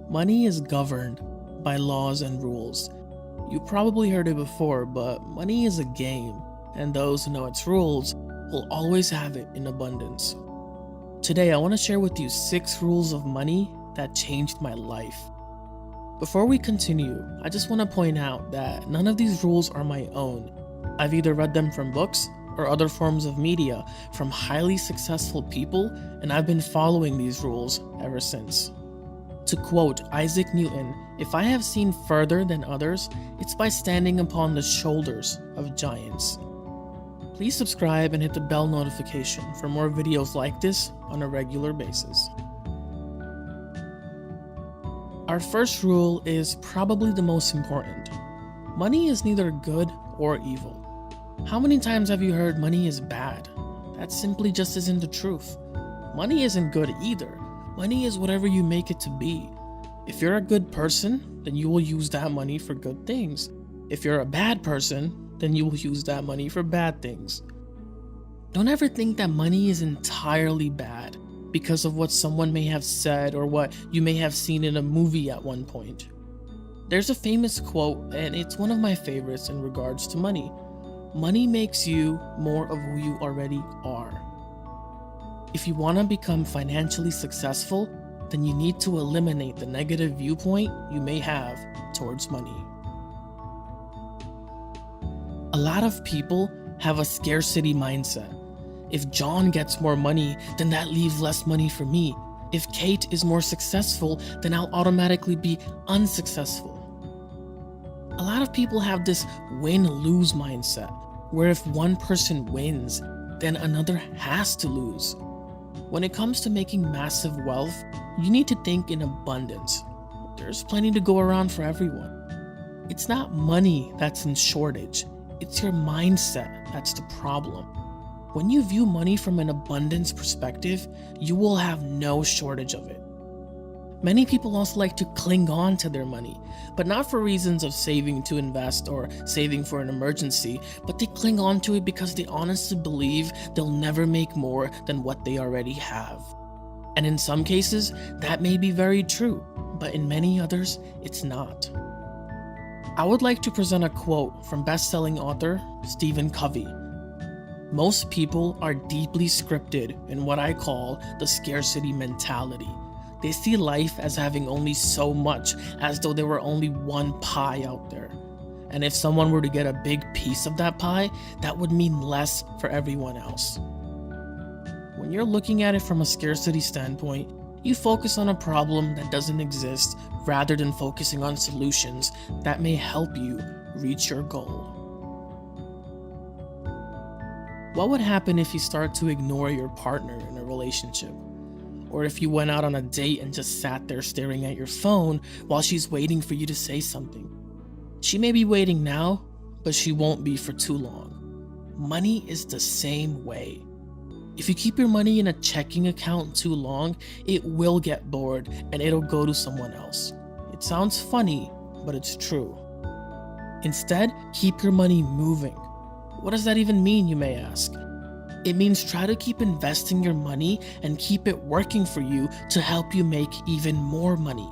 Money is governed by laws and rules. You probably heard it before, but money is a game, and those who know its rules will always have it in abundance. Today, I want to share with you 6 rules of money that changed my life. Before we continue, I just want to point out that none of these rules are my own. I've either read them from books or other forms of media from highly successful people, and I've been following these rules ever since. To quote Isaac Newton, "If I have seen further than others, it's by standing upon the shoulders of giants." Please subscribe and hit the bell notification for more videos like this on a regular basis. Our first rule is probably the most important. Money is neither good or evil. How many times have you heard money is bad? That simply just isn't the truth. Money isn't good either. Money is whatever you make it to be. If you're a good person, then you will use that money for good things. If you're a bad person, then you will use that money for bad things. Don't ever think that money is entirely bad because of what someone may have said or what you may have seen in a movie at one point. There's a famous quote, and it's one of my favorites in regards to money. Money makes you more of who you already are. If you want to become financially successful, then you need to eliminate the negative viewpoint you may have towards money. A lot of people have a scarcity mindset. If John gets more money, then that leaves less money for me. If Kate is more successful, then I'll automatically be unsuccessful. A lot of people have this win-lose mindset, where if one person wins, then another has to lose. When it comes to making massive wealth, you need to think in abundance. There's plenty to go around for everyone. It's not money that's in shortage, it's your mindset that's the problem. When you view money from an abundance perspective, you will have no shortage of it. Many people also like to cling on to their money, but not for reasons of saving to invest or saving for an emergency, but they cling on to it because they honestly believe they'll never make more than what they already have. And in some cases, that may be very true, but in many others, it's not. I would like to present a quote from best-selling author Stephen Covey. "Most people are deeply scripted in what I call the scarcity mentality. They see life as having only so much, as though there were only one pie out there. And if someone were to get a big piece of that pie, that would mean less for everyone else." When you're looking at it from a scarcity standpoint, you focus on a problem that doesn't exist rather than focusing on solutions that may help you reach your goal. What would happen if you start to ignore your partner in a relationship? Or if you went out on a date and just sat there staring at your phone while she's waiting for you to say something? She may be waiting now, but she won't be for too long. Money is the same way. If you keep your money in a checking account too long, it will get bored and it'll go to someone else. It sounds funny, but it's true. Instead, keep your money moving. What does that even mean, you may ask? It means try to keep investing your money and keep it working for you to help you make even more money.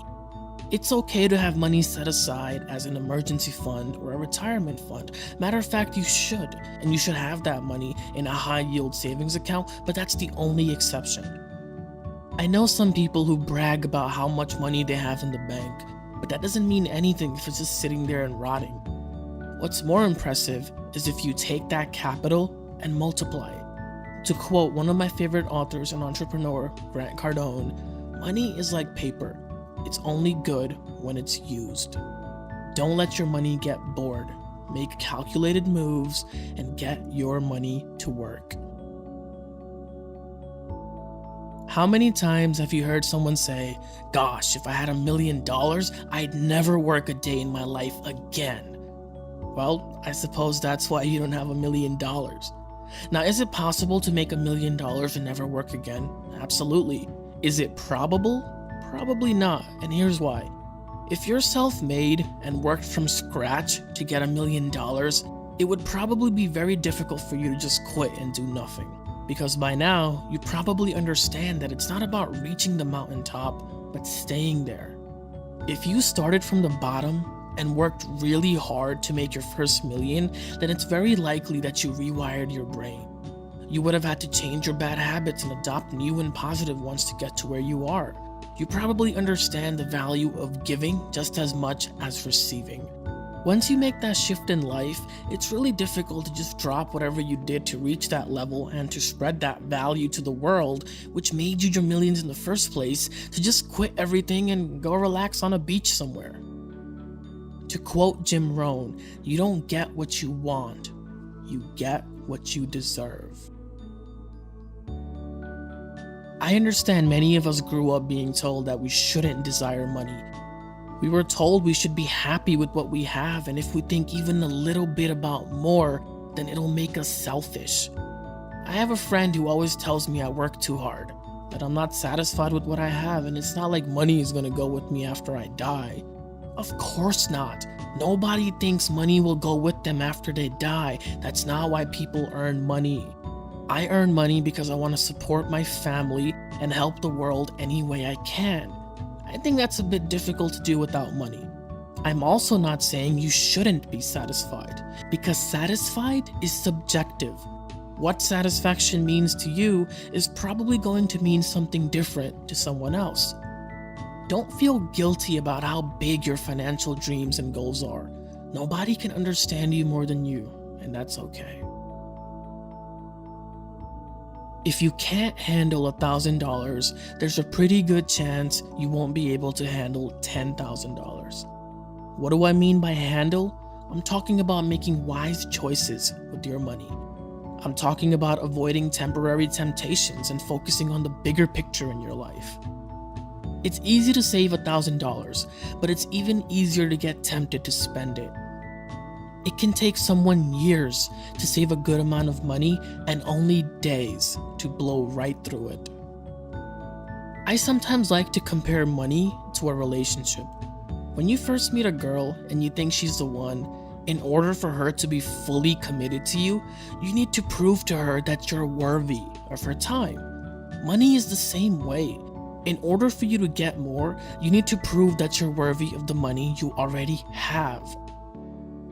It's okay to have money set aside as an emergency fund or a retirement fund. Matter of fact, you should, and you should have that money in a high-yield savings account, but that's the only exception. I know some people who brag about how much money they have in the bank, but that doesn't mean anything if it's just sitting there and rotting. What's more impressive is if you take that capital and multiply it. To quote one of my favorite authors and entrepreneur, Grant Cardone, "Money is like paper. It's only good when it's used." Don't let your money get bored. Make calculated moves and get your money to work. How many times have you heard someone say, "Gosh, if I had $1 million, I'd never work a day in my life again"? Well, I suppose that's why you don't have $1 million. Now, is it possible to make $1 million and never work again? Absolutely. Is it probable? Probably not, and here's why. If you're self-made and worked from scratch to get $1 million, it would probably be very difficult for you to just quit and do nothing. Because by now, you probably understand that it's not about reaching the mountaintop, but staying there. If you started from the bottom and worked really hard to make your first million, then it's very likely that you rewired your brain. You would have had to change your bad habits and adopt new and positive ones to get to where you are. You probably understand the value of giving just as much as receiving. Once you make that shift in life, it's really difficult to just drop whatever you did to reach that level and to spread that value to the world, which made you your millions in the first place, to just quit everything and go relax on a beach somewhere. To quote Jim Rohn, you don't get what you want, you get what you deserve. I understand many of us grew up being told that we shouldn't desire money. We were told we should be happy with what we have, and if we think even a little bit about more, then it'll make us selfish. I have a friend who always tells me I work too hard, that I'm not satisfied with what I have, and it's not like money is gonna go with me after I die. Of course not. Nobody thinks money will go with them after they die. That's not why people earn money. I earn money because I want to support my family and help the world any way I can. I think that's a bit difficult to do without money. I'm also not saying you shouldn't be satisfied, because satisfied is subjective. What satisfaction means to you is probably going to mean something different to someone else. Don't feel guilty about how big your financial dreams and goals are. Nobody can understand you more than you, and that's okay. If you can't handle $1,000, there's a pretty good chance you won't be able to handle $10,000. What do I mean by handle? I'm talking about making wise choices with your money. I'm talking about avoiding temporary temptations and focusing on the bigger picture in your life. It's easy to save $1,000, but it's even easier to get tempted to spend it. It can take someone years to save a good amount of money and only days to blow right through it. I sometimes like to compare money to a relationship. When you first meet a girl and you think she's the one, in order for her to be fully committed to you, you need to prove to her that you're worthy of her time. Money is the same way. In order for you to get more, you need to prove that you're worthy of the money you already have.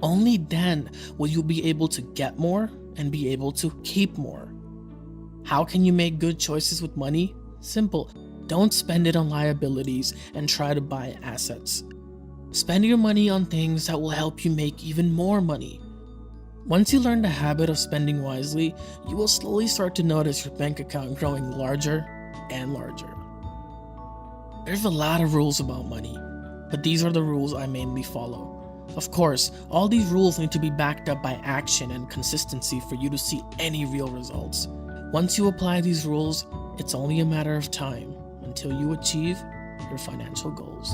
Only then will you be able to get more and be able to keep more. How can you make good choices with money? Simple. Don't spend it on liabilities and try to buy assets. Spend your money on things that will help you make even more money. Once you learn the habit of spending wisely, you will slowly start to notice your bank account growing larger and larger. There's a lot of rules about money, but these are the rules I mainly follow. Of course, all these rules need to be backed up by action and consistency for you to see any real results. Once you apply these rules, it's only a matter of time until you achieve your financial goals.